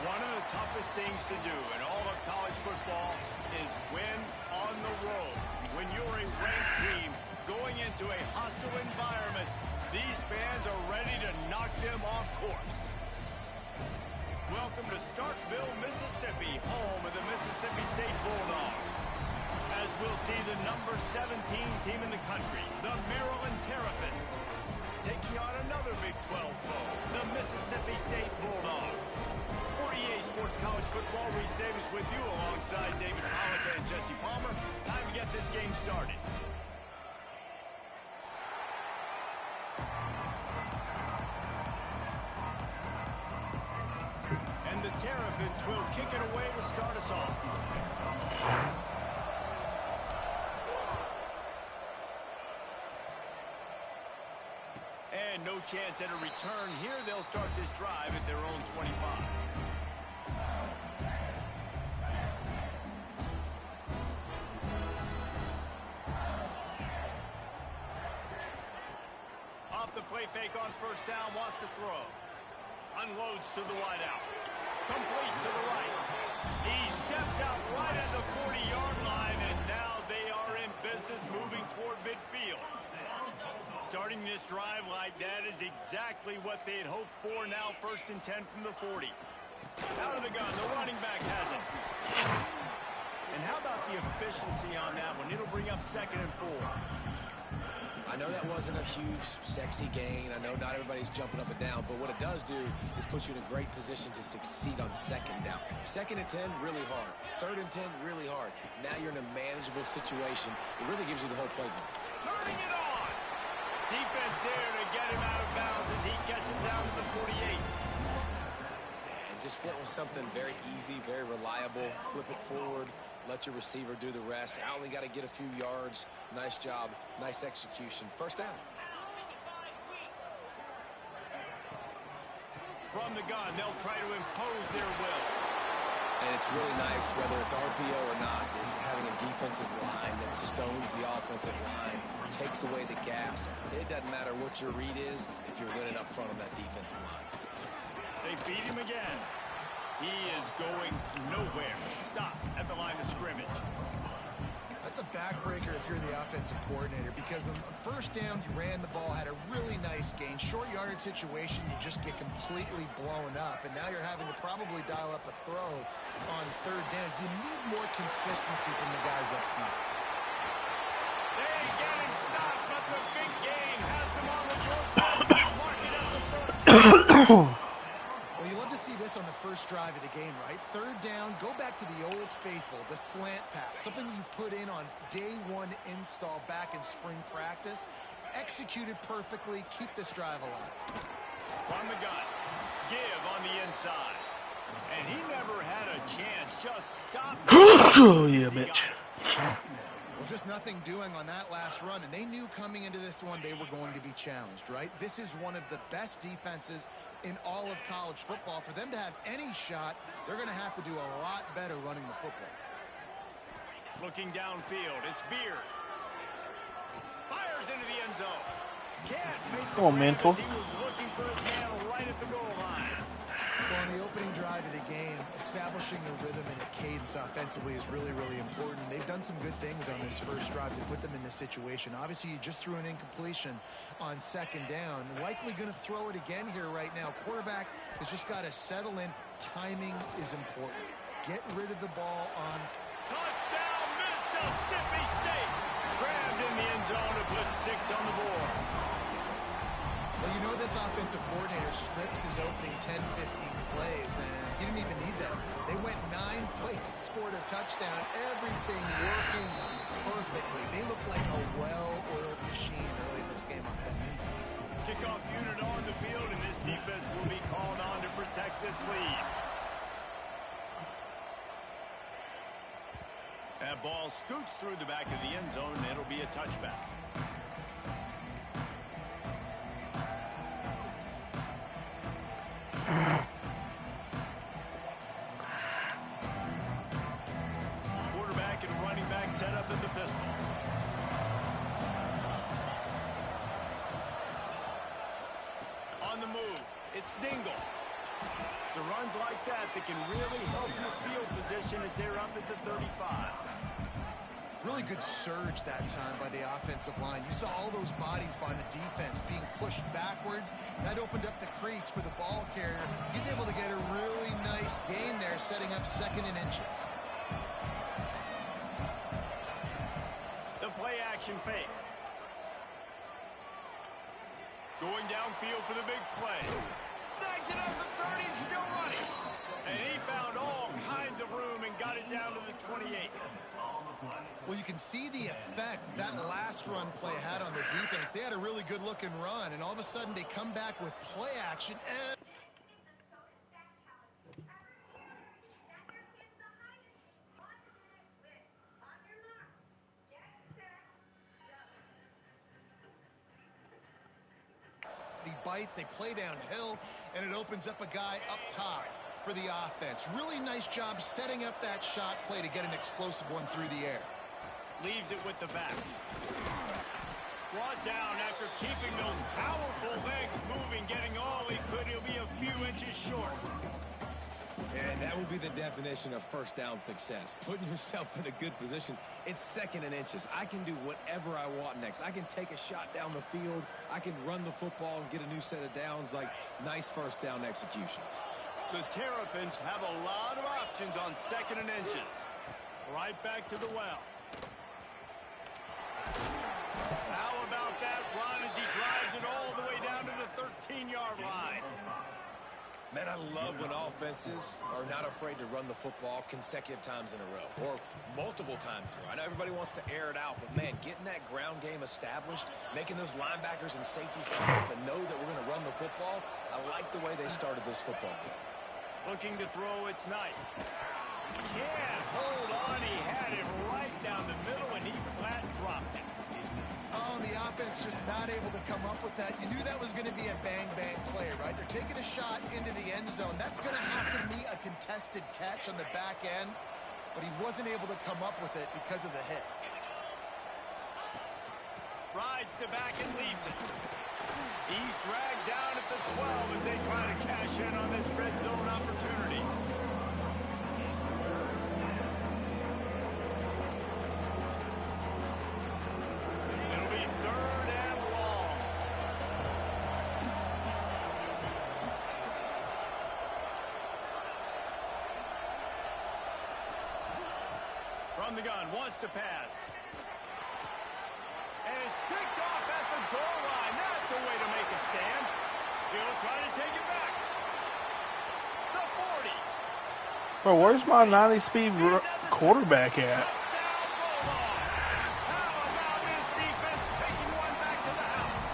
One of the toughest things to do in all of college football is win on the road. When you're a ranked team going into a hostile environment, these fans are ready to knock them off course. Welcome to Starkville, Mississippi, home of the Mississippi State Bulldogs. As we'll see the number 17 team in the country, the Maryland Terrapins, taking on another Big 12 foe, the Mississippi State Bulldogs. For EA Sports College Football. Reese Davis with you alongside David Pollock and Jesse Palmer. Time to get this game started. And the Terrapins will kick it away to start us off. And no chance at a return here. They'll start this drive at their own 25. Off the play fake on first down, wants to throw. Unloads to the wide out. Complete to the right. He steps out right at the 40-yard line, and now they are in business moving toward midfield. Starting this drive like that is exactly what they had hoped for. Now 1st and 10 from the 40. Out of the gun, the running back has it. And how about the efficiency on that one? It'll bring up 2nd and 4. I know that wasn't a huge, sexy gain. I know not everybody's jumping up and down, but what it does do is put you in a great position to succeed on 2nd down. 2nd and 10, really hard. 3rd and 10, really hard. Now you're in a manageable situation. It really gives you the whole playbook. Turning it on. Defense there to get him out of bounds as he gets him down to the 48. And just went with something very easy, very reliable. Flip it forward. Let your receiver do the rest. I only got to get a few yards. Nice job. Nice execution. 1st down. From the gun, they'll try to impose their will. And it's really nice, whether it's RPO or not, is having a defensive line that stones the offensive line, takes away the gaps. It doesn't matter what your read is if you're winning up front on that defensive line. They beat him again. He is going nowhere. Stop at the line of scrimmage. That's a backbreaker if you're the offensive coordinator, because on 1st down, you ran the ball, had a really nice gain. Short yardage situation, you just get completely blown up, and now you're having to probably dial up a throw on 3rd down. You need more consistency from the guys up front. They get him stopped, but the big gain has them on the doorstep. Let's mark it at the 13. Well, you love to see this on the first drive of the game, right? 3rd down, go back to the old faithful, the slant pass, something you put in on day 1 install back in spring practice. Executed perfectly, keep this drive alive. From the gun, give on the inside. And he never had a chance, just stop. Oh, yeah, bitch. Well, just nothing doing on that last run, and they knew coming into this one they were going to be challenged, right? This is one of the best defenses in all of college football. For them to have any shot, they're going to have to do a lot better running the football. Looking downfield, it's Beard. Fires into the end zone. Can't make the mental. he was looking for his man right at the goal line. Well, on the opening drive of the game, establishing a rhythm and a cadence offensively is really, really important. They've done some good things on this first drive to put them in this situation. Obviously, you just threw an incompletion on 2nd down. Likely going to throw it again here right now. Quarterback has just got to settle in. Timing is important. Get rid of the ball on... Touchdown, Mississippi State! Grabbed in the end zone to put 6 on the board. Well, you know this offensive coordinator scripts his opening 10, 15 plays, and he didn't even need them. They went 9 plays and scored a touchdown. Everything working perfectly. They look like a well-oiled machine early in this game offensively. Kickoff unit on the field, and this defense will be called on to protect this lead. That ball scoots through the back of the end zone, and it'll be a touchback. Quarterback and running back set up in the pistol. On the move, it's Dingle. It's runs like that can really help your field position as they're up at the 35. Really good surge that time by the offensive line. You saw all those bodies by the defense being pushed backwards. That opened up the crease for the ball carrier. He's able to get a really nice gain there, setting up 2nd and inches. The play action fake. Going downfield for the big play. Snags it up the 30 and still running. And he found all kinds 28. Well, you can see the effect that last run play had on the defense. They had a really good-looking run, and all of a sudden they come back with play action. And he bites, they play downhill, and it opens up a guy up top for the offense. Really nice job setting up that shot play to get an explosive one through the air. Leaves it with the back. Brought down after keeping those powerful legs moving, getting all he could. He'll be a few inches short. And that would be the definition of first down success. Putting yourself in a good position. It's second and inches. I can do whatever I want next. I can take a shot down the field. I can run the football and get a new set of downs. Like, nice first down execution. The Terrapins have a lot of options on second and inches. Right back to the well. How about that run as he drives it all the way down to the 13-yard line? Man, I love when offenses are not afraid to run the football consecutive times in a row or multiple times in a row. I know everybody wants to air it out, but, man, getting that ground game established, making those linebackers and safeties come up and know that we're going to run the football, I like the way they started this football game. Looking to throw, it's Knight. Can't hold on. He had it right down the middle, and he flat dropped it. Oh, the offense just not able to come up with that. You knew that was going to be a bang-bang play, right? They're taking a shot into the end zone. That's going to have to be a contested catch on the back end, but he wasn't able to come up with it because of the hit. Rides the back and leaves it. He's dragged down at the 12 as they try to cash in on this red zone opportunity. It'll be third and long. From the gun, wants to pass. And it's picked off at the goal line. That's a way to make a stand. He'll try to take it back. The 40. Bro, where's my 90-speed quarterback at? Touchdown, Bulldog. How about this defense taking one back to the house?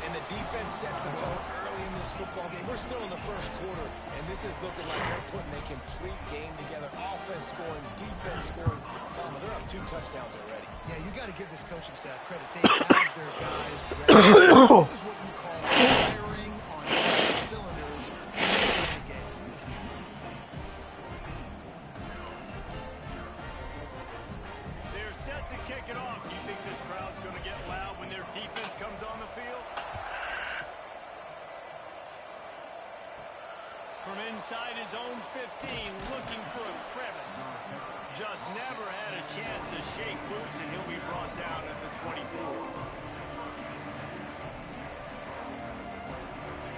And the defense sets the tone early in this football game. We're still in the first quarter, and this is looking like they're putting a complete game together. Offense scoring, defense scoring. They're up 2 touchdowns already. Yeah, you got to give this coaching staff credit. They have their guys ready. This is what you call firing on all cylinders in the game. They're set to kick it off. You think this crowd's going to get loud when their defense comes on the field? From inside his own 15, looking for a crevice. Just never had a chance to shake loose, and he'll be brought down at the 24.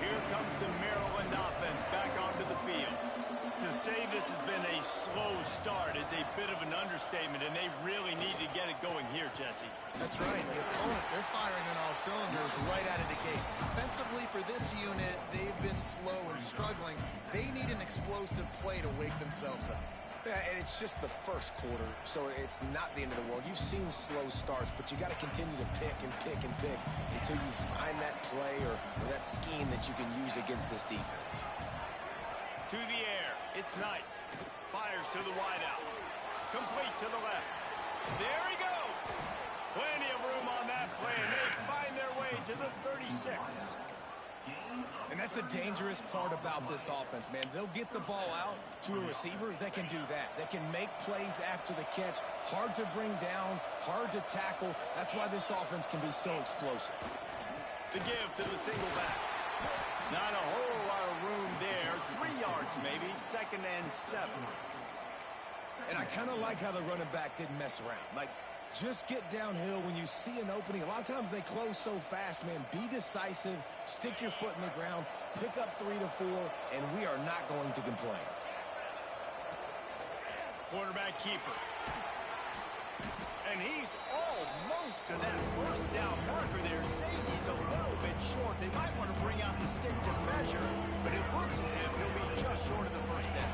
Here comes the Maryland offense back onto the field. To say this has been a slow start is a bit of an understatement, and they really need to get it going here, Jesse. That's right. The opponent, they're firing on all cylinders right out of the gate. Offensively, for this unit, they've been slow and struggling. They need an explosive play to wake themselves up. Yeah, and it's just the first quarter, so it's not the end of the world. You've seen slow starts, but you got to continue to pick and pick and pick until you find that play or that scheme that you can use against this defense. To the air, it's Knight. Fires to the wideout. Complete to the left. There he goes. Plenty of room on that play, and they find their way to the 36. And that's the dangerous part about this offense, man. They'll get the ball out to a receiver. They can do that. They can make plays after the catch. Hard to bring down, hard to tackle. That's why this offense can be so explosive. The give to the single back. Not a whole lot of room there. 3 yards maybe. Second and 7. And I kind of like how the running back didn't mess around. Like, just get downhill when you see an opening. A lot of times they close so fast, man. Be decisive, stick your foot in the ground, pick up 3 to 4, and we are not going to complain. Quarterback keeper. And he's almost to that first down marker there. Saying a little bit short. They might want to bring out the sticks and measure, but it looks as if he'll be just short of the first down.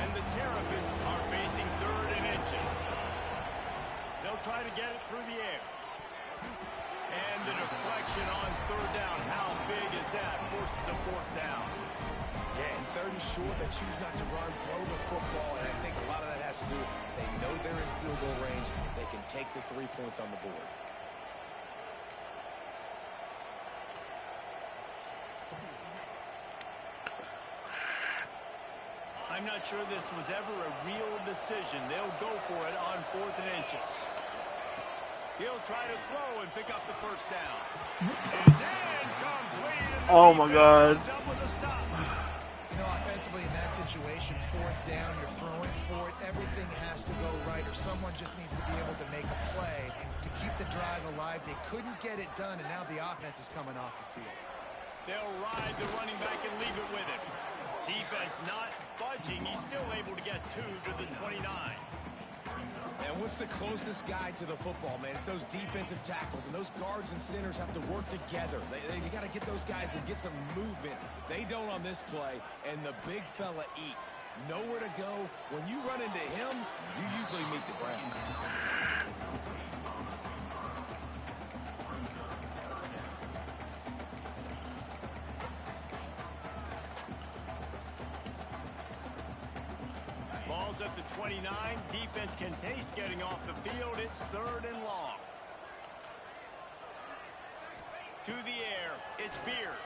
And And the Terrapins are facing 3rd and inches. They'll try to get it through the air. And the deflection on 3rd down. How big is that? Forces a 4th down. Yeah, and 3rd and short, they choose not to run, throw the football, and I think a lot of that has to do with they know they're in field goal range. They can take the 3 points on the board. I'm not sure this was ever a real decision. They'll go for it on 4th and inches. He'll try to throw and pick up the 1st down. It's incomplete. Oh my God. You know, offensively in that situation, 4th down, you're throwing for it. Everything has to go right, or someone just needs to be able to make a play to keep the drive alive. They couldn't get it done, and now the offense is coming off the field. They'll ride the running back and leave it with him. Defense not budging. He's still able to get 2 to the 29. And what's the closest guy to the football, man? It's those defensive tackles, and those guards and centers have to work together. They got to get those guys and get some movement. They don't on this play, and the big fella eats. Nowhere to go. When you run into him, you usually meet the ground. Ball's at the 29. Defense can taste getting off the field. It's 3rd and long. To the air. It's Beard.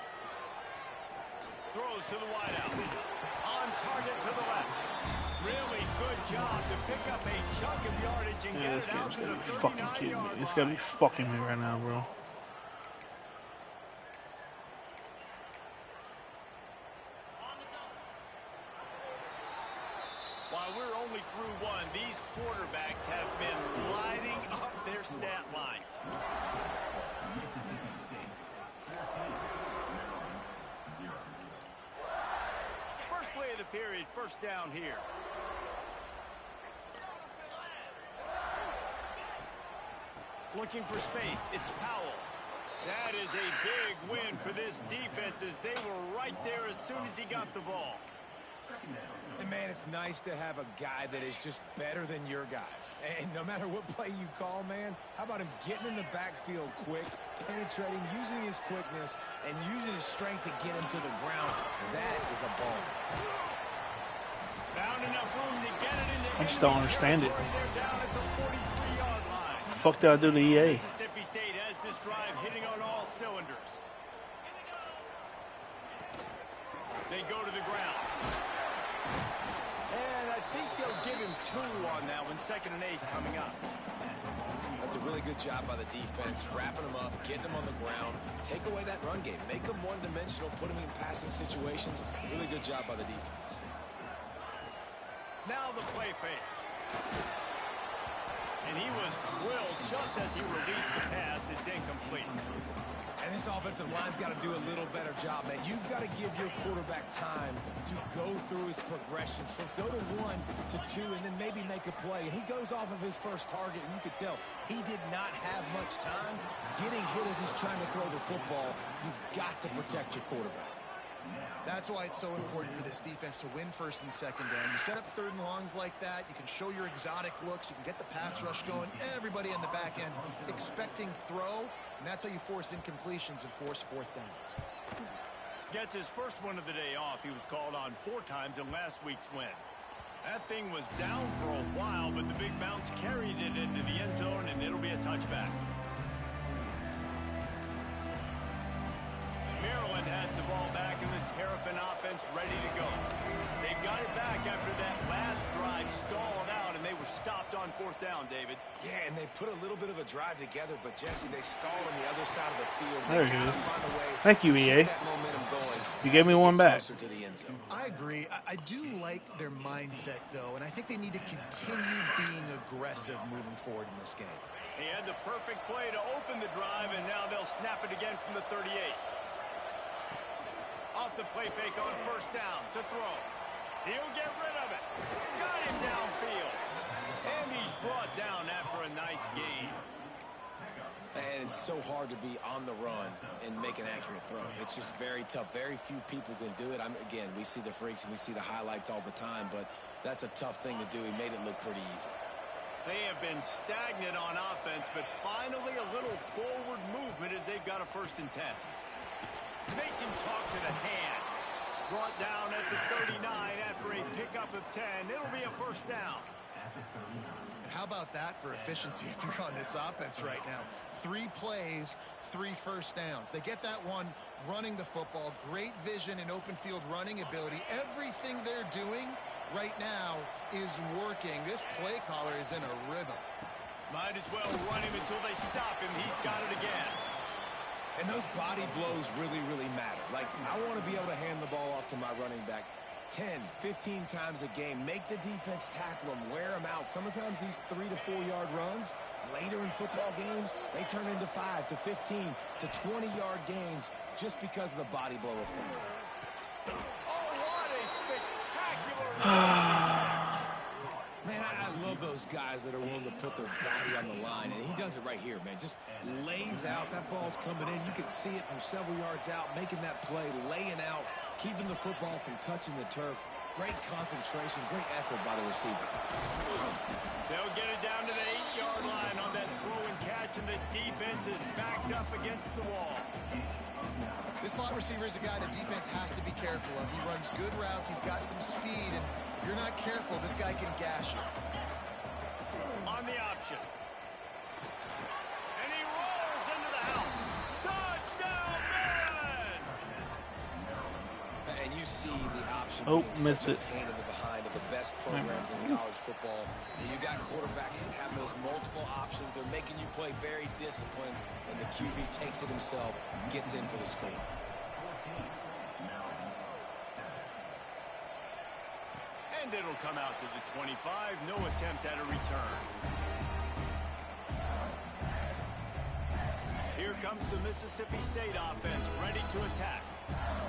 Throws to the wideout. On target to the left. Really good job to pick up a chunk of yardage and get Yeah, this it out game's to gotta the be fucking 39-yard kidding me. line. It's gotta be fucking me right now, bro. While we're only through 1, these quarterbacks have been lighting up their stat lines. First play of the period, 1st down here. Looking for space, it's Powell. That is a big win for this defense as they were right there as soon as he got the ball. And, man, it's nice to have a guy that is just better than your guys. And no matter what play you call, man, how about him getting in the backfield quick, penetrating, using his quickness, and using his strength to get him to the ground? That is a ball. Found enough room to get it into I just don't understand it. They're down at the 43-yard line. The fuck did I do to EA? Mississippi State has this drive hitting on all cylinders. They go to the ground. And I think they'll give him 2 on that one. 2nd and 8 coming up. That's a really good job by the defense, wrapping them up, getting them on the ground, take away that run game, make them one-dimensional, put them in passing situations. Really good job by the defense. Now the play fake. And he was drilled just as he released the pass. It's incomplete. And this offensive line's got to do a little better job, man. You've got to give your quarterback time to go through his progressions. From go to 1 to 2 and then maybe make a play. And he goes off of his first target, and you could tell he did not have much time getting hit as he's trying to throw the football. You've got to protect your quarterback. That's why it's so important for this defense to win 1st and 2nd down. You set up 3rd and longs like that. You can show your exotic looks. You can get the pass rush going. Everybody on the back end expecting throw. And that's how you force incompletions and force 4th downs. Gets his first one of the day off. He was called on 4 times in last week's win. That thing was down for a while, but the big bounce carried it into the end zone, and it'll be a touchback. Maryland has the ball back, and the Terrapin offense ready to go. They've got it back after that last drive stalled out, and they were stopped on 4th down, David. Yeah, and they put a little bit of a drive together, but, Jesse, they stalled on the other side of the field. There it is. Thank you, EA. That momentum going. You gave me one back. To the end zone. I agree. I do like their mindset, though, and I think they need to continue being aggressive moving forward in this game. He had the perfect play to open the drive, and now they'll snap it again from the 38. Off the play fake on 1st down to throw. He'll get rid of it. Got him downfield. And he's brought down after a nice gain. And it's so hard to be on the run and make an accurate throw. It's just very tough. Very few people can do it. Again, we see the freaks and we see the highlights all the time, but that's a tough thing to do. He made it look pretty easy. They have been stagnant on offense, but finally a little forward movement as they've got a 1st and 10. Makes him talk to the hand. Brought down at the 39 after a pickup of 10. It'll be a 1st down. How about that for efficiency if you're on this offense right now? 3 plays, 3 1st downs. They get that one running the football. Great vision and open field running ability. Everything they're doing right now is working. This play caller is in a rhythm. Might as well run him until they stop him. He's got it again. And those body blows really, really matter. Like, I want to be able to hand the ball off to my running back 10, 15 times a game. Make the defense tackle them, wear them out. Sometimes these 3 to 4 yard runs, later in football games, they turn into 5 to 15 to 20 yard gains just because of the body blow effect. Oh, what a spectacular catch. Man, I love those guys that are willing to put their body on the line, and he does it right here, man. Just lays out. That ball's coming in. You can see it from several yards out, making that play, laying out, keeping the football from touching the turf. Great concentration, great effort by the receiver. They'll get it down to the 8-yard line on that throw and catch, and the defense is backed up against the wall. This slot receiver is a guy the defense has to be careful of. He runs good routes. He's got some speed, and if you're not careful, this guy can gash you. On the option. And he rolls into the house. Touchdown, Maryland! And you see the option being missed such it. a pain in the behind of the best programs in college football. And you got quarterbacks that have those multiple options. They're making you play very disciplined, and the QB takes it himself, gets in for the score. And it'll come out to the 25. No attempt at a return. Here comes the Mississippi State offense ready to attack.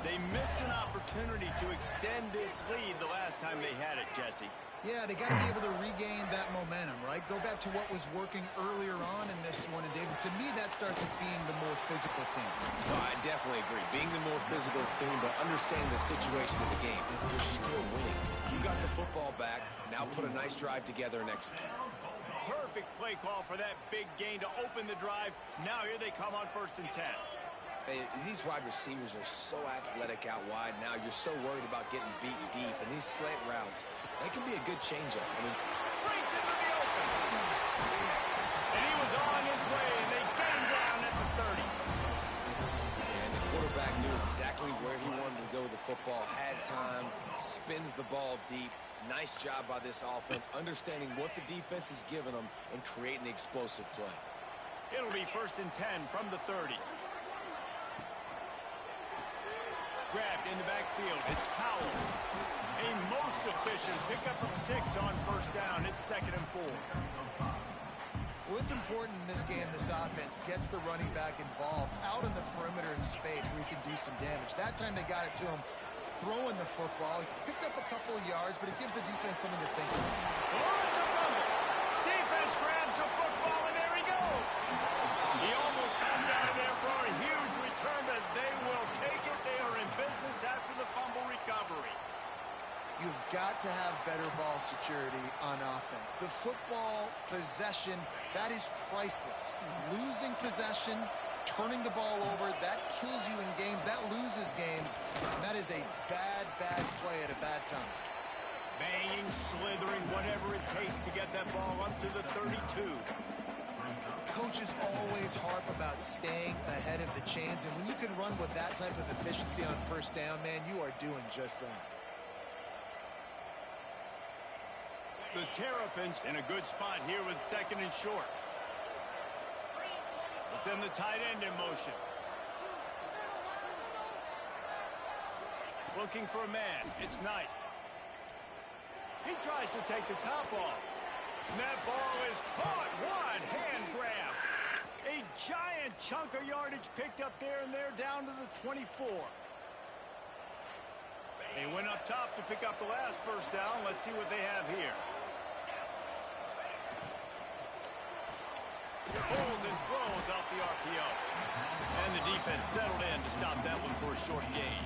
They missed an opportunity to extend this lead the last time they had it, Jesse. Yeah, they got to be able to regain that momentum, right? Go back to what was working earlier on in this one. And, David, to me, that starts with being the more physical team. No, I definitely agree. Being the more physical team, but understanding the situation of the game. You're still winning. You got the football back. Now put a nice drive together and execute. Perfect play call for that big gain to open the drive. Now here they come on 1st and 10. Hey, these wide receivers are so athletic out wide now. You're so worried about getting beat deep. And these slant routes, they can be a good changeup. Brings into the open. And he was on his way, and they get him down at the 30. And the quarterback knew exactly where he wanted to go with the football. Had time, spins the ball deep. Nice job by this offense, understanding what the defense is giving them and creating the explosive play. It'll be 1st and 10 from the 30. Grabbed in the backfield. It's Powell. A most efficient pickup of 6 on 1st down. It's 2nd and 4. Well, it's important in this game this offense gets the running back involved out in the perimeter in space where he can do some damage. That time they got it to him throwing the football. He picked up a couple of yards, but it gives the defense something to think about. Oh, it's a fumble. Defense grabs the football, and there he goes. He almost backed out of there for a huge return, but they will take it. They are in business after the fumble recovery. You've got to have better ball security on offense. The football possession, that is priceless. Losing possession, turning the ball over, that kills you in games. That loses games. And that is a bad, bad play at a bad time. Banging, slithering, whatever it takes to get that ball up to the 32. Coaches always harp about staying ahead of the chains. And when you can run with that type of efficiency on 1st down, man, you are doing just that. The Terrapins in a good spot here with 2nd and short. Let's send the tight end in motion. Looking for a man. It's Knight. He tries to take the top off. And that ball is caught. One hand grab. A giant chunk of yardage picked up there, and they're down to the 24. They went up top to pick up the last 1st down. Let's see what they have here. Pulls and throws off the RPO. And the defense settled in to stop that one for a short gain.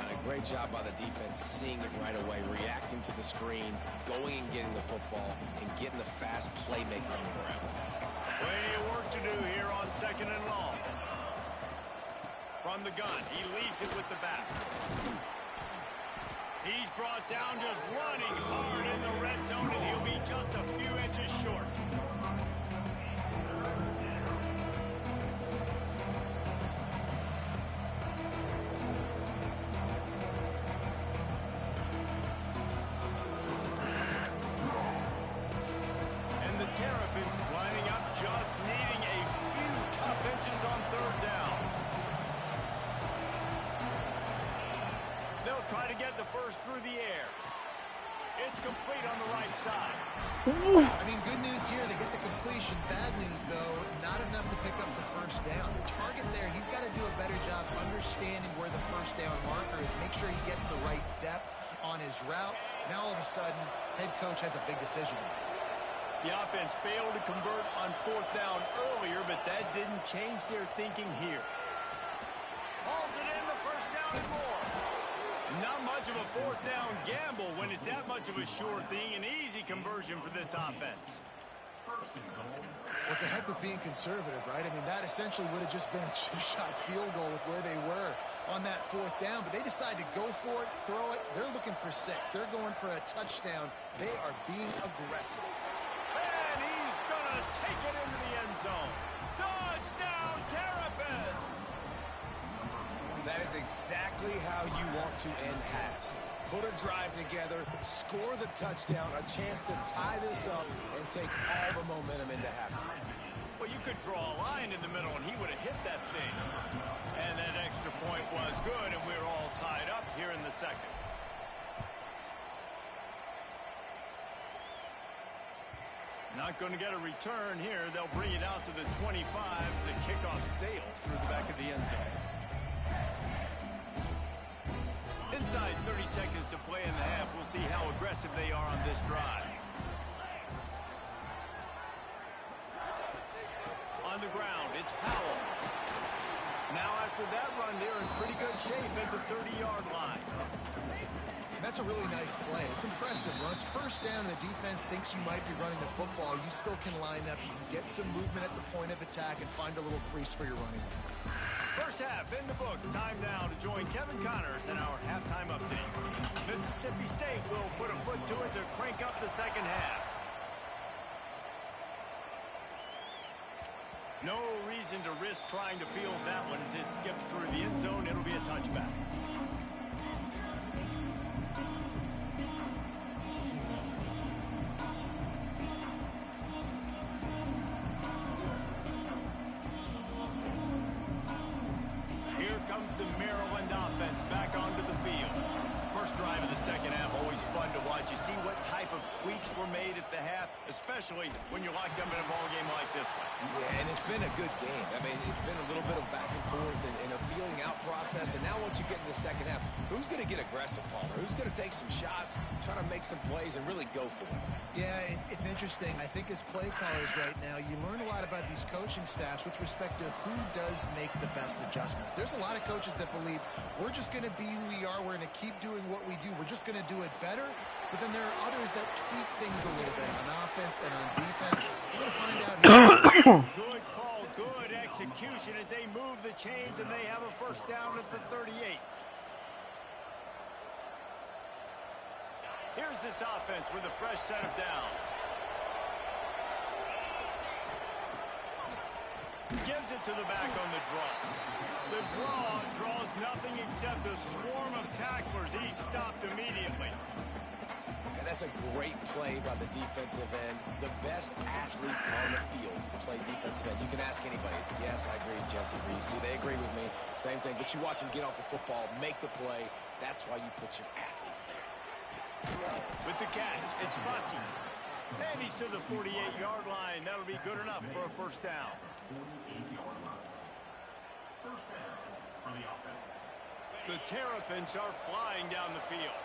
And a great job by the defense, seeing it right away, reacting to the screen, going and getting the football, and getting the fast playmaking on the ground. Plenty of work to do here on 2nd and long. From the gun, he leaves it with the back. He's brought down just running hard in the red zone, and he'll be just a few inches short. And the Terrapins lining up, just needing a few tough inches on 3rd down. They'll try to get the first through the air. It's complete on the right side. I mean, good news here, they get the completion. Bad news, though, not enough to pick up the first down. The target there, he's got to do a better job understanding where the first down marker is, make sure he gets the right depth on his route. Now, all of a sudden, head coach has a big decision. The offense failed to convert on 4th down earlier, but that didn't change their thinking here. Hauls it in, the first down and more. Not much of a 4th down gamble when it's that much of a sure thing. An easy conversion for this offense. What's the heck with being conservative, right? I mean, that essentially would have just been a two-shot field goal with where they were on that 4th down, but they decide to go for it, throw it. They're looking for 6. They're going for a touchdown. They are being aggressive. And he's going to take it into the end zone. Touchdown, Terrapins! That is exactly how you want to end halves. Put a drive together, score the touchdown, a chance to tie this up, and take all the momentum into halftime. Well, you could draw a line in the middle, and he would have hit that thing. And that extra point was good, and we're all tied up here in the 2nd. Not going to get a return here. They'll bring it out to the 25 as the kickoff sails through the back of the end zone. Inside 30 seconds to play in the half. We'll see how aggressive they are on this drive. On the ground, it's Powell. Now after that run, they're in pretty good shape at the 30-yard line. That's a really nice play. It's impressive. When it's first down and the defense thinks you might be running the football, you still can line up. You can get some movement at the point of attack and find a little crease for your running. First half in the books. Time now to join Kevin Connors in our halftime update. Mississippi State will put a foot to it to crank up the 2nd half. No reason to risk trying to field that one as it skips through the end zone. It'll be a touchback. Here comes the Maryland offense back onto the field. First drive of the 2nd half, always fun to watch. You see what type of tweaks were made at the half, especially when you're locked up in a ball game like this one. Yeah, and it's been a good game. I mean, it's been a little bit of back and forth and a feeling out process. And now once you get in the 2nd half, who's going to get aggressive, Palmer? Who's going to take some shots, try to make some plays, and really go for it? Yeah, it's interesting. I think as play callers right now, you learn a lot about these coaching staffs with respect to who does make the best adjustments. There's a lot of coaches that believe we're just going to be who we are. We're going to keep doing what we do. We're just going to do it better. But then there are others that tweak things a little bit on offense and on defense. We're going to find out here. Good call, good execution as they move the chains and they have a first down at the 38. Here's this offense with a fresh set of downs. Gives it to the back on the draw. The draw draws nothing except a swarm of tacklers. He's stopped immediately. And that's a great play by the defensive end. The best athletes on the field play defensive end. You can ask anybody. Yes, I agree, Jesse Reese. See, they agree with me. Same thing. But you watch them get off the football, make the play. That's why you put your athletes there. With the catch, it's Bussey. And he's to the 48-yard line. That'll be good enough for a first down. The Terrapins are flying down the field.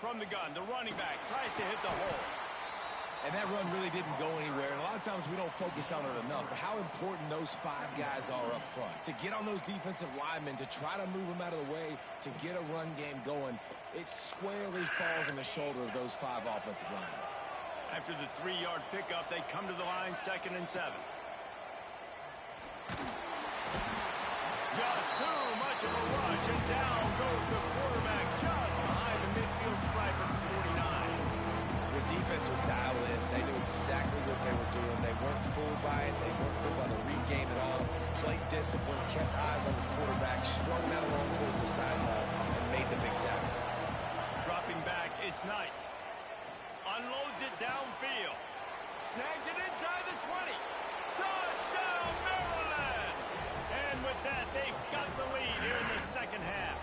from the gun. The running back tries to hit the hole. And that run really didn't go anywhere. And a lot of times we don't focus on it enough. But how important those 5 guys are up front. To get on those defensive linemen, to try to move them out of the way, to get a run game going, it squarely falls on the shoulder of those 5 offensive linemen. After the 3-yard pickup, they come to the line 2nd and 7. Just too much of a rush, and down goes the quarterback just behind the midfield stripe at 49. The defense was dialed in. They knew exactly what they were doing. They weren't fooled by it. They weren't fooled by the read game at all. Played discipline, kept eyes on the quarterback, strung that along towards the sideline, and made the big tackle. Dropping back, it's Knight. Unloads it downfield. Snags it inside the 20. Touchdown, Maryland! And with that, they've got the lead here in the second half.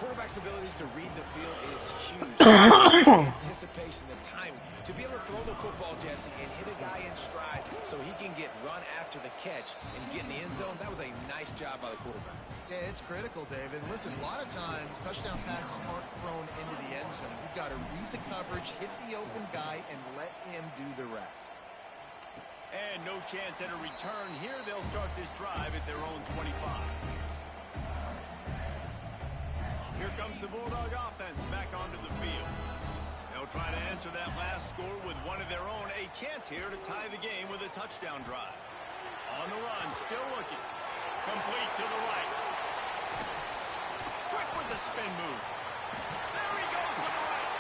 Quarterback's abilities to read the field is huge. The anticipation, the timing. To be able to throw the football, Jesse, and hit a guy in stride so he can get run after the catch and get in the end zone, that was a nice job by the quarterback. Yeah, it's critical, David. Listen, a lot of times touchdown passes aren't thrown into the end zone. You've got to read the coverage, hit the open guy, and let him do the rest. And no chance at a return here. They'll start this drive at their own 25. Here comes the Bulldog offense back onto the field. They'll try to answer that last score with one of their own. A chance here to tie the game with a touchdown drive. On the run, still looking. Complete to the right. Quick with the spin move. There he goes to the right.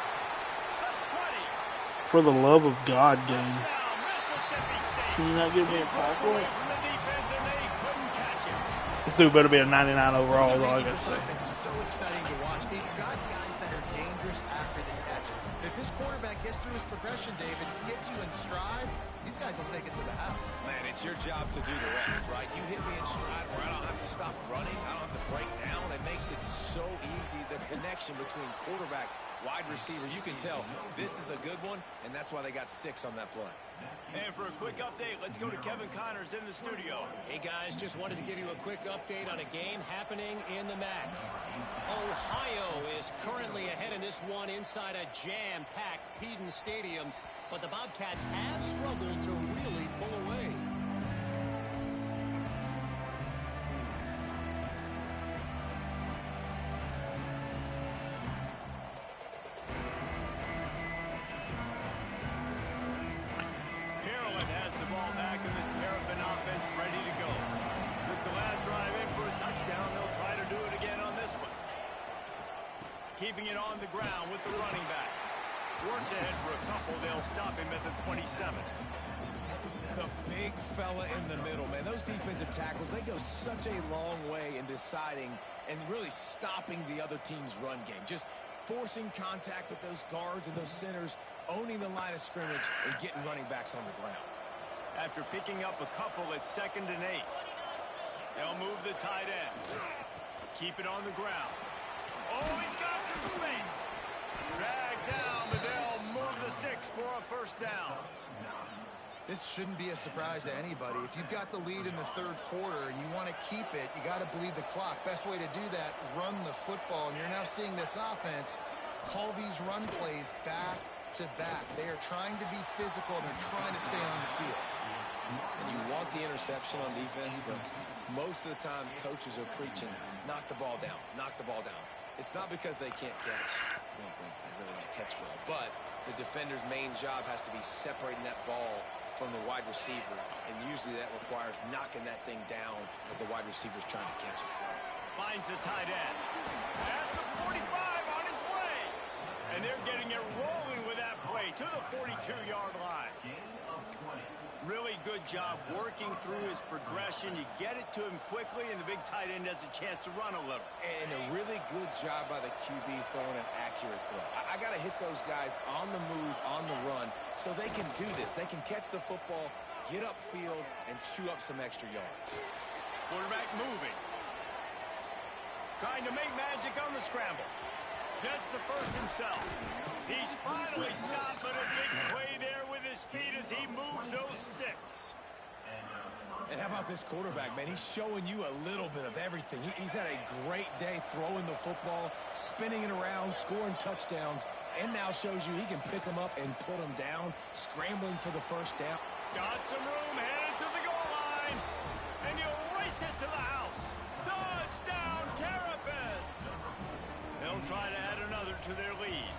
The 20. For the love of God, game. Touchdown, Mississippi State. Can you not give me a tackle? Away from the defense, and they couldn't catch him. This dude better be a 99 overall, though, I This guess. offense is so exciting to watch. They've got guys that are dangerous after the catch. If this quarterback gets through his progression, David, hits you in stride, these guys will take it to the house. Man, it's your job to do the rest, right? You hit me in stride where I don't have to stop running. I don't have to break down. It makes it so easy. The connection between quarterback, wide receiver, you can tell this is a good one, and that's why they got 6 on that play. And for a quick update, let's go to Kevin Connors in the studio. Hey guys, just wanted to give you a quick update on a game happening in the MAC. Ohio is currently ahead in this one inside a jam-packed Peden Stadium, but the Bobcats have struggled to really pull away. Maryland has the ball back and the Terrapin offense ready to go. Took the last drive in for a touchdown. They'll try to do it again on this one. Keeping it on the ground with the running back. Works ahead for a couple. They'll stop him at the 27. The big fella in the middle, man. Those defensive tackles, they go such a long way in deciding and really stopping the other team's run game. Just forcing contact with those guards and those centers, owning the line of scrimmage, and getting running backs on the ground. After picking up a couple at 2nd and 8. They'll move the tight end. Keep it on the ground. Oh, he's got some space. Dragged down, but they'll move the sticks for a first down. This shouldn't be a surprise to anybody. If you've got the lead in the third quarter and you want to keep it, you got to bleed the clock. Best way to do that, run the football. And you're now seeing this offense call these run plays back to back. They are trying to be physical and they're trying to stay on the field. And you want the interception on defense, but most of the time coaches are preaching, knock the ball down, knock the ball down. It's not because they can't catch. They really don't catch well. But the defender's main job has to be separating that ball from the wide receiver, and usually that requires knocking that thing down as the wide receiver's trying to catch it. Finds the tight end. At the 45 on his way. And they're getting it rolling with that play to the 42-yard line. Really good job working through his progression. You get it to him quickly, and the big tight end has a chance to run a little. And a really good job by the QB throwing an accurate throw. I got to hit those guys on the move, on the run, so they can do this. They can catch the football, get upfield, and chew up some extra yards. Quarterback moving. Trying to make magic on the scramble. Gets the first himself. He's finally stopped, but a big play there with his feet as he moves those sticks. And how about this quarterback, man? He's showing you a little bit of everything. He's had a great day throwing the football, spinning it around, scoring touchdowns, and now shows you he can pick them up and put them down, scrambling for the first down. Got some room, headed to the goal line, and he'll race it to the house. Touchdown, Terrapins! They'll try to add another to their lead.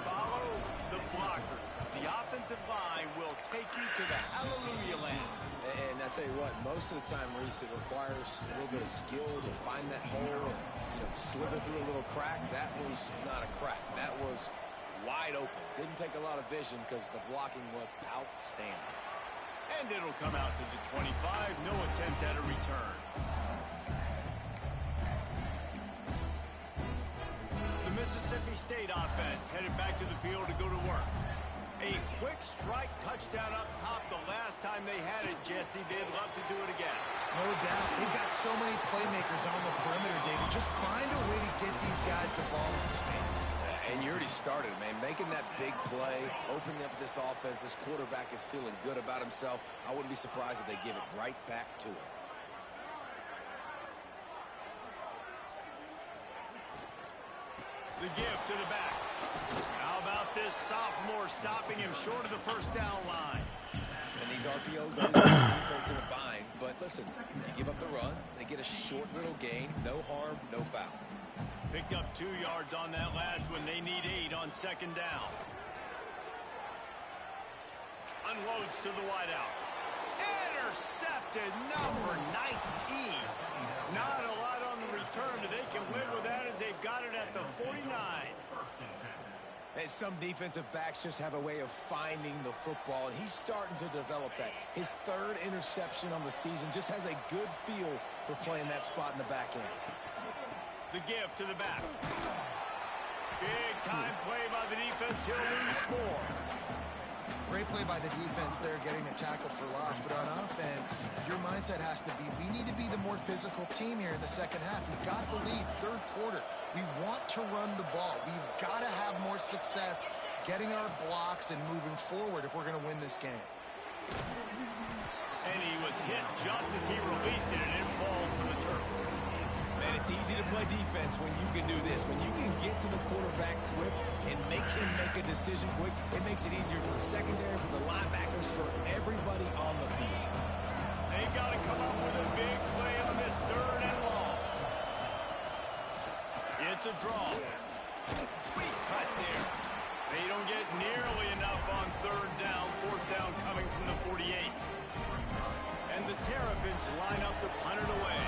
Follow the blockers. The offensive line will take you to the hallelujah land. And I tell you what, most of the time, Reese, it requires a little bit of skill to find that hole and, slither through a little crack. That was not a crack. That was wide open. Didn't take a lot of vision because the blocking was outstanding. And it'll come out to the 25. No attempt at a return. The Mississippi State offense headed back to the field to go to work. A quick strike touchdown up top the last time they had it, Jesse. They'd love to do it again. No doubt. They've got so many playmakers on the perimeter, David. Just find a way to get these guys the ball in space. And you already started, man. Making that big play, opening up this offense. This quarterback is feeling good about himself. I wouldn't be surprised if they give it right back to him. The give to the back. How about this sophomore stopping him short of the first down line? And these RPOs always put the defense in a bind. But listen, you give up the run, they get a short little gain, no harm, no foul. Picked up 2 yards on that last one. They need 8 on second down. Unloads to the wideout. Intercepted, number 19. Not a lot on the return, but they can live with that as they've got it at the 49. And some defensive backs just have a way of finding the football, and he's starting to develop that. His 3rd interception on the season, just has a good feel for playing that spot in the back end. The give to the back. Big time play by the defense. He'll lose 4. Great play by the defense there, getting a tackle for loss. But on offense, your mindset has to be, we need to be the more physical team here in the second half. We've got the lead, 3rd quarter. We want to run the ball. We've got to have more success getting our blocks and moving forward if we're going to win this game. And he was hit just as he released it, and it falls to the turf. Man, it's easy to play defense when you can do this. When you can get to the quarterback quick and make him make a decision quick, it makes it easier for the secondary, for the linebackers, for everybody on the field. They've got to come up with a big play on this 3rd and long. It's a draw. Sweet cut there. They don't get nearly enough on 3rd down. 4th down coming from the 48. And the Terrapins line up to punt it away.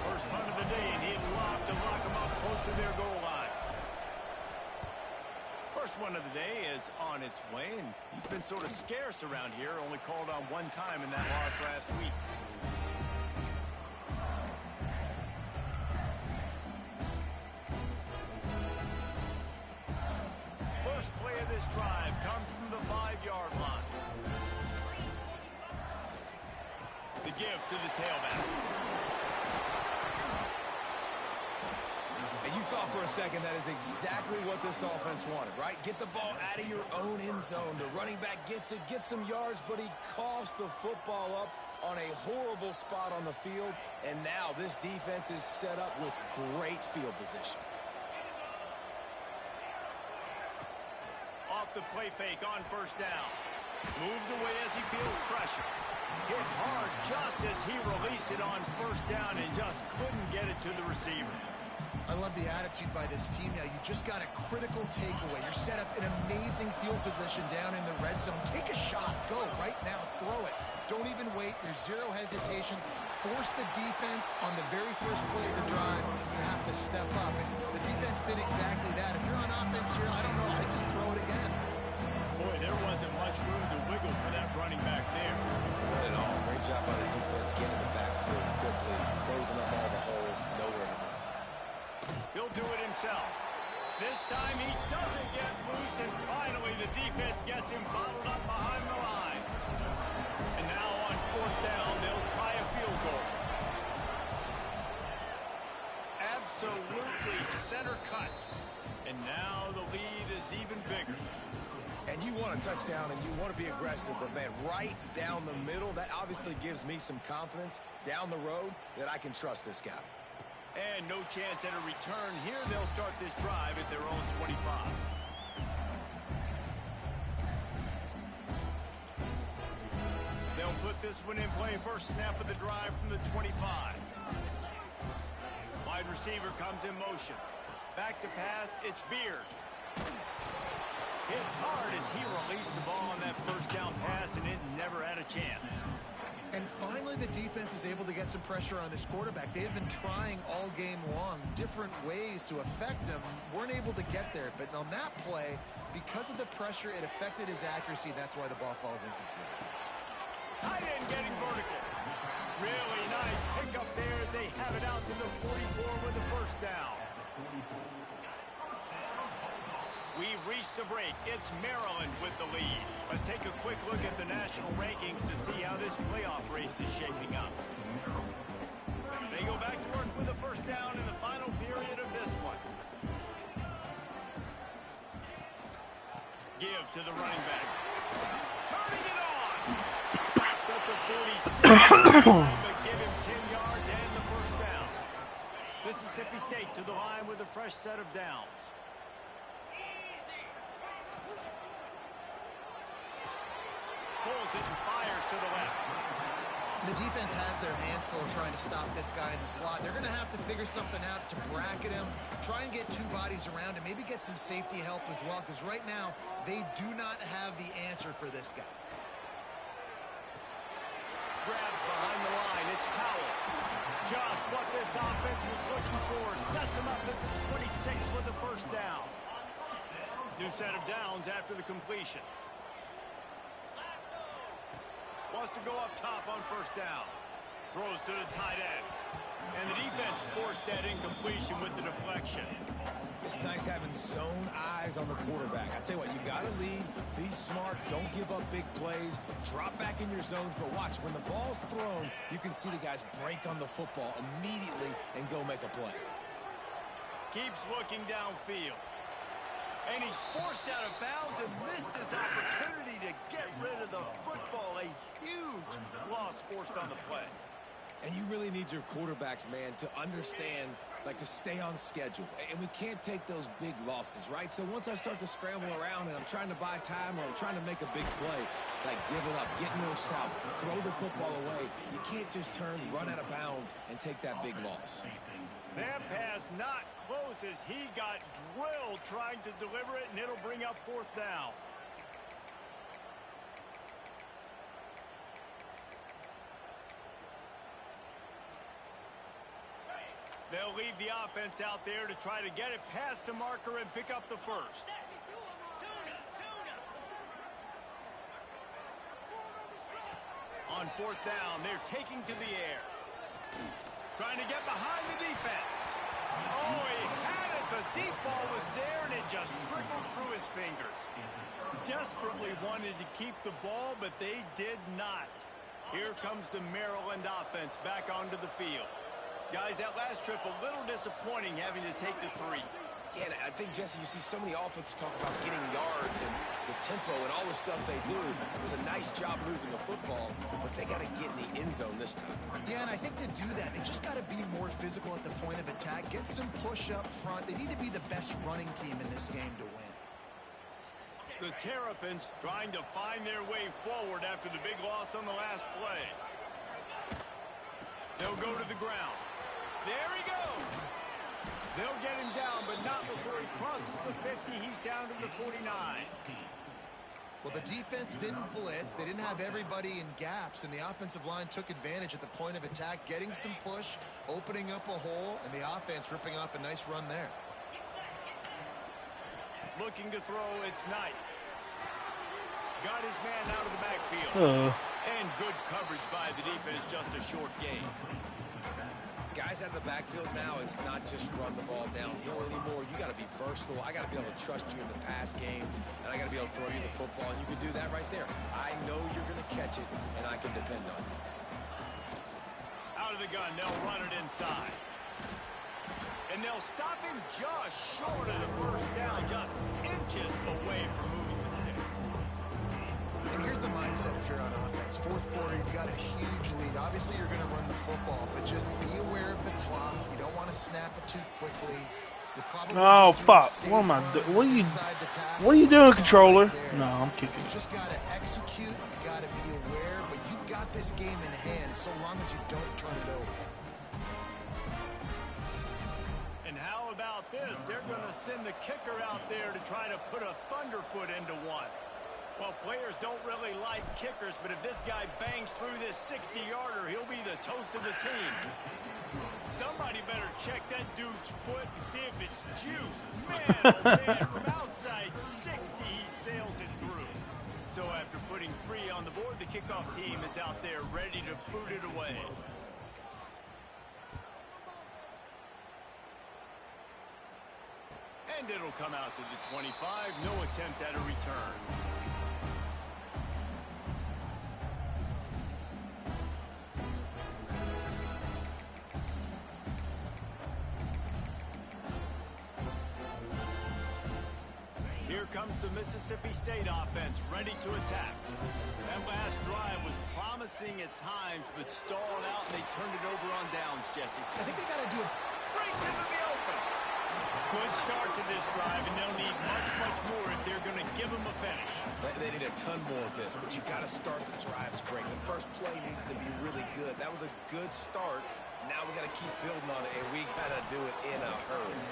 First punt of the day, and he'd love to lock them up close to their goal line. First one of the day is on its way, and he's been sort of scarce around here, only called on 1 time in that loss last week. First play of this drive comes from the 5-yard line. The give to the tailback. And you thought for a second that is exactly what this offense wanted, right? Get the ball out of your own end zone. The running back gets it, gets some yards, but he coughs the football up on a horrible spot on the field. And now this defense is set up with great field position. Off the play fake on first down. Moves away as he feels pressure. Hit hard just as he released it on first down and just couldn't get it to the receiver. I love the attitude by this team now. You just got a critical takeaway. You're set up in amazing field position down in the red zone. Take a shot. Go right now. Throw it. Don't even wait. There's 0 hesitation. Force the defense on the very first play of the drive. You have to step up. And the defense did exactly that. If you're on offense here, I don't know. I'd just throw it again. Boy, there wasn't much room to wiggle for that running back there. Not at all. Great job by the defense getting the backfield quickly, closing up all the holes, nowhere to run. He'll do it himself. This time he doesn't get loose, and finally the defense gets him bottled up behind the line. And now on 4th down, they'll try a field goal. Absolutely center cut. And now the lead is even bigger. And you want a touchdown and you want to be aggressive, but, man, right down the middle, that obviously gives me some confidence down the road that I can trust this guy. And no chance at a return here. They'll start this drive at their own 25. They'll put this one in play. First snap of the drive from the 25. Wide receiver comes in motion. Back to pass, it's Beard. Hit hard as he released the ball on that first down pass, and it never had a chance. And finally, the defense is able to get some pressure on this quarterback. They have been trying all game long different ways to affect him. Weren't able to get there. But on that play, because of the pressure, it affected his accuracy. That's why the ball falls incomplete. Tight end getting vertical. Really nice pickup there as they have it out to the 44 with the first down. We've reached the break. It's Maryland with the lead. Let's take a quick look at the national rankings to see how this playoff race is shaping up. They go back to work with the first down in the final period of this one. Give to the running back. Turning it on. Stopped at the 46. But give him 10 yards and the first down. Mississippi State to the line with a fresh set of downs. Pulls it and fires to the left. The defense has their hands full trying to stop this guy in the slot. They're going to have to figure something out to bracket him, try and get two bodies around him, maybe get some safety help as well, because right now they do not have the answer for this guy. Grabbed behind the line. It's Powell. Just what this offense was looking for. Sets him up at the 26 with the first down. New set of downs after the completion. Wants to go up top on first down. Throws to the tight end. And the defense forced that incompletion with the deflection. It's nice having zone eyes on the quarterback. I tell you what, you got to lead, be smart, don't give up big plays, drop back in your zones, but watch, when the ball's thrown, you can see the guys break on the football immediately and go make a play. Keeps looking downfield. And he's forced out of bounds and missed his opportunity to get rid of the football. A huge loss forced on the play. And you really need your quarterbacks, man, to understand, like, to stay on schedule. And we can't take those big losses, right? So once I start to scramble around and I'm trying to buy time or I'm trying to make a big play, like give it up, get north south, throw the football away. You can't just turn, run out of bounds, and take that big loss. That pass not close as he got drilled trying to deliver it, and it'll bring up fourth down. They'll leave the offense out there to try to get it past the marker and pick up the first. On fourth down, they're taking to the air. Trying to get behind the defense. Oh, he had it. The deep ball was there, and it just trickled through his fingers. Desperately wanted to keep the ball, but they did not. Here comes the Maryland offense back onto the field. Guys, that last trip a little disappointing having to take the three. Yeah, and I think, Jesse, you see so many offenses talk about getting yards and the tempo and all the stuff they do. It was a nice job moving the football, but they got to get in the end zone this time. Yeah, and I think to do that, they just got to be more physical at the point of attack, get some push up front. They need to be the best running team in this game to win. The Terrapins trying to find their way forward after the big loss on the last play. They'll go to the ground. There he goes. They'll get him down, but not before he crosses the 50. He's down to the 49. Well, the defense didn't blitz. They didn't have everybody in gaps, and the offensive line took advantage at the point of attack, getting some push, opening up a hole, and the offense ripping off a nice run there. Looking to throw, it's Knight. Got his man out of the backfield. And good coverage by the defense, just a short gain. Guys out of the backfield now, it's not just run the ball downhill anymore. You got to be versatile. I got to be able to trust you in the pass game, and I got to be able to throw you the football, and you can do that right there. I know you're going to catch it, and I can depend on you. Out of the gun, they'll run it inside. And they'll stop him just short of the first down, just inches away from moving the sticks. And here's the mindset if you're on offense. Fourth quarter, you've got a huge lead. Obviously, you're going to run the football, but just be aware of the clock. You don't want to snap it too quickly. Oh, fuck. What am I doing? What are you doing, controller? No, I'm kicking. You just got to execute. You got to be aware, but you've got this game in hand so long as you don't turn it over. And how about this? They're going to send the kicker out there to try to put a thunderfoot into one. Well, players don't really like kickers, but if this guy bangs through this 60-yarder, he'll be the toast of the team. Somebody better check that dude's foot and see if it's juice. Man, oh man, from outside 60, he sails it through. So after putting 3 on the board, the kickoff team is out there ready to boot it away. And it'll come out to the 25. No attempt at a return. Here comes the Mississippi State offense, ready to attack. That last drive was promising at times, but stalled out, and they turned it over on downs, Jesse. I think they got to do it. Breaks into the open. Good start to this drive, and they'll need much, much more if they're going to give them a finish. They need a ton more of this, but you got to start the drives great. The first play needs to be really good. That was a good start. Now we got to keep building on it, and we got to do it in a hurry.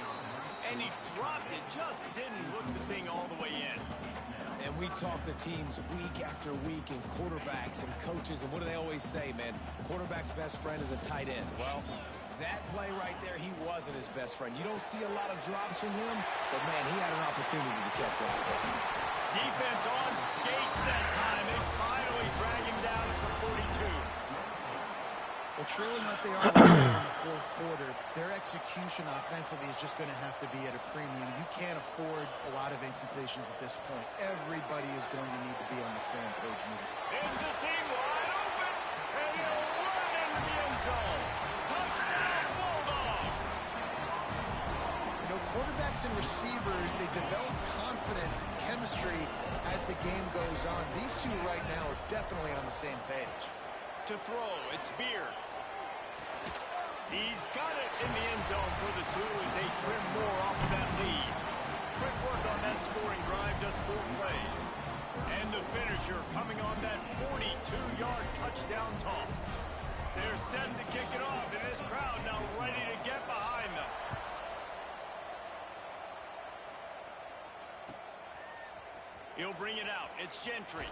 And he dropped it, just didn't look the thing all the way in. And we talk to teams week after week, and quarterbacks and coaches, and what do they always say, man? Quarterback's best friend is a tight end. Well, that play right there, he wasn't his best friend. You don't see a lot of drops from him, but, man, he had an opportunity to catch that. Defense on skates that time. They finally drag him down at the 42. Well, trailing what they are in the fourth quarter, their execution offensively is just going to have to be at a premium. You can't afford a lot of incompletions at this point. Everybody is going to need to be on the same page moving. It's a seam wide open, and he'll run into the end zone. Touchdown, Bulldogs! You know, quarterbacks and receivers, they develop confidence and chemistry as the game goes on. These two right now are definitely on the same page. To throw, it's Beard. He's got it in the end zone for the 2 as they trim more off of that lead. Quick work on that scoring drive, just 4 plays. And the finisher coming on that 42-yard touchdown toss. They're set to kick it off, and this crowd now ready to get behind them. He'll bring it out. It's Gentry.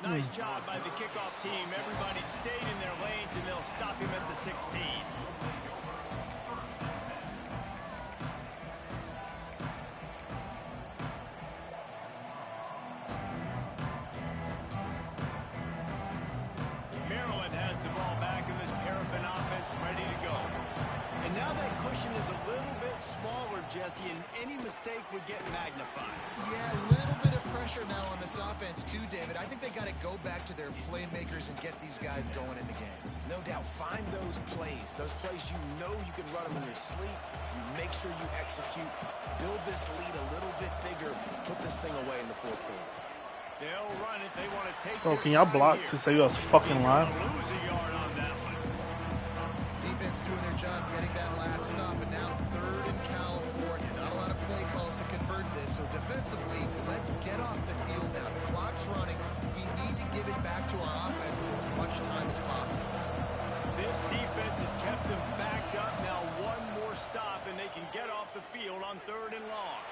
Nice job by the kickoff team. Everybody stayed in their lanes, and they'll stop him at the 16. Maryland has the ball back, and the Terrapin offense ready to go. And now that cushion is a little bit smaller, Jesse, and any mistake would get magnified. Yeah, a little bit of pressure now on this offense too, David. I think they got to go back to their playmakers and get these guys going in the game. No doubt, find those plays you know you can run them in your sleep. You make sure you execute, build this lead a little bit bigger, put this thing away in the fourth quarter. They'll run it. They want to take Oh, can y'all block to save us fucking live? Lose a yard on that one. Defense doing their job getting that last stop, and now 3rd in California. Not a lot of play calls to convert this, so defensively, let's get off the field now. The clock's running. We need to give it back to our offense with as much time as possible. This defense has kept them backed up. Now 1 more stop, and they can get off the field on 3rd and long.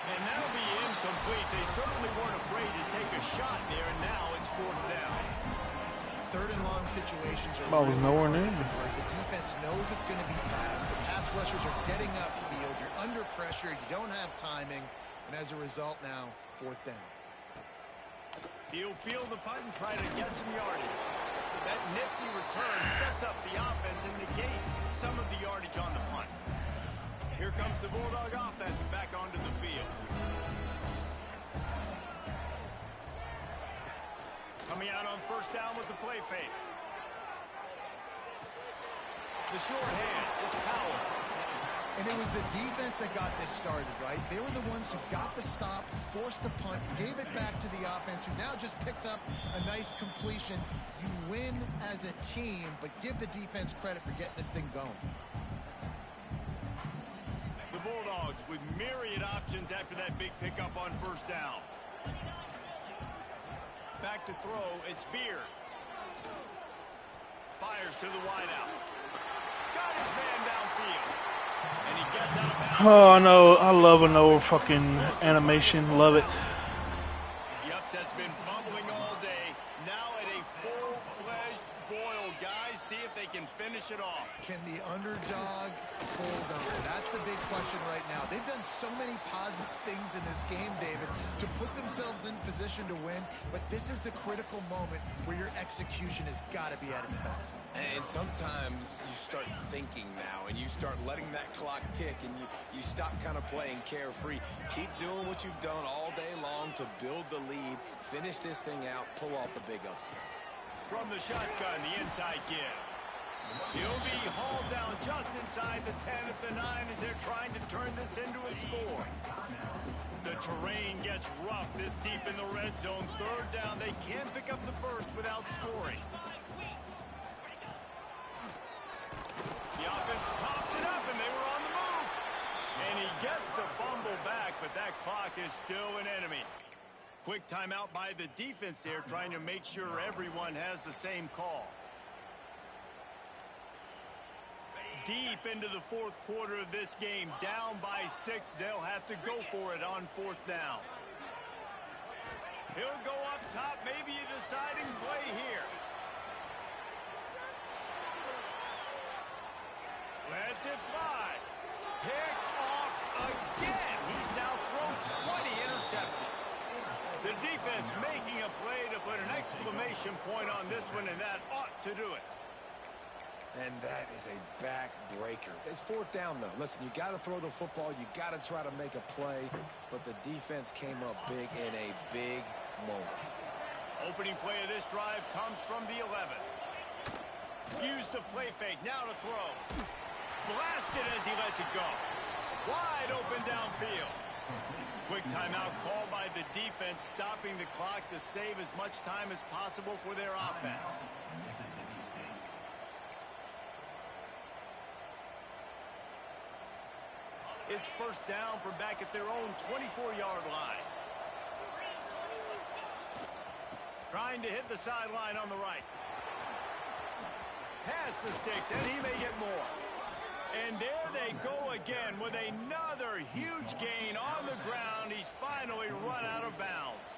And that'll be incomplete. They certainly weren't afraid to take a shot there, and now it's 4th down. 3rd and long situations are Ball was nowhere near. The defense knows it's going to be passed. The pass rushers are getting upfield. You're under pressure. You don't have timing. And as a result now, 4th down. He'll field the punt and try to get some yardage. That nifty return sets up the offense and negates some of the yardage on the punt. Here comes the Bulldog offense back onto the field. Coming out on 1st down with the play fake. The short hands, it's Powell. And it was the defense that got this started, right? They were the ones who got the stop, forced a punt, gave it back to the offense, who now just picked up a nice completion. You win as a team, but give the defense credit for getting this thing going. The Bulldogs with myriad options after that big pickup on first down. Back to throw, it's Beard. Fires to the wideout. Got his man downfield. And he gets out of bounds. Oh, no, I love an old fucking animation. Love it. The upset's been bubbling all day. Now at a full-fledged boil. Guys, see if they can finish it off. Can the underdog hold on? That's the big question right now. They've done so many positive things in this game, David, to put themselves in position to win, but this is the critical moment where your execution has got to be at its best. And sometimes you start thinking now, and you start letting that clock tick, and you stop kind of playing carefree. Keep doing what you've done all day long to build the lead, finish this thing out, pull off the big upset. From the shotgun, the inside give. He'll be hauled down just inside the 10 at the 9 as they're trying to turn this into a score. The terrain gets rough this deep in the red zone. Third down, they can't pick up the first without scoring. The offense pops it up, and they were on the move. And he gets the fumble back, but that clock is still an enemy. Quick timeout by the defense there, trying to make sure everyone has the same call. Deep into the fourth quarter of this game, down by 6. They'll have to go for it on fourth down. He'll go up top, maybe a deciding play here. Lets it fly. Picked off again. He's now thrown 20 interceptions. The defense making a play to put an exclamation point on this one, and that ought to do it. And that is a backbreaker. It's fourth down, though. Listen, you got to throw the football. You got to try to make a play. But the defense came up big in a big moment. Opening play of this drive comes from the 11. Use the play fake. Now to throw. Blasted as he lets it go. Wide open downfield. Quick timeout called by the defense, stopping the clock to save as much time as possible for their offense. It's first down from back at their own 24-yard line. Trying to hit the sideline on the right. Past the sticks, and he may get more. And there they go again with another huge gain on the ground. He's finally run out of bounds.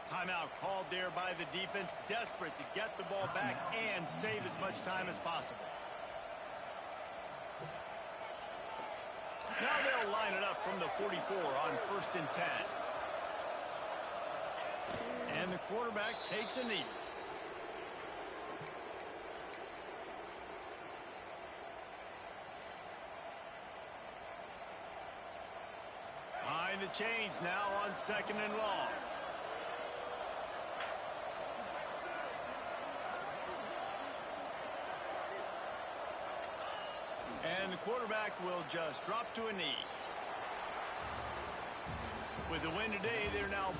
Timeout called there by the defense, desperate to get the ball back and save as much time as possible. Now they'll line it up from the 44 on first and 10. And the quarterback takes a knee. Behind the chains now on second and long. And the quarterback will just drop to a knee. With the win today, they're now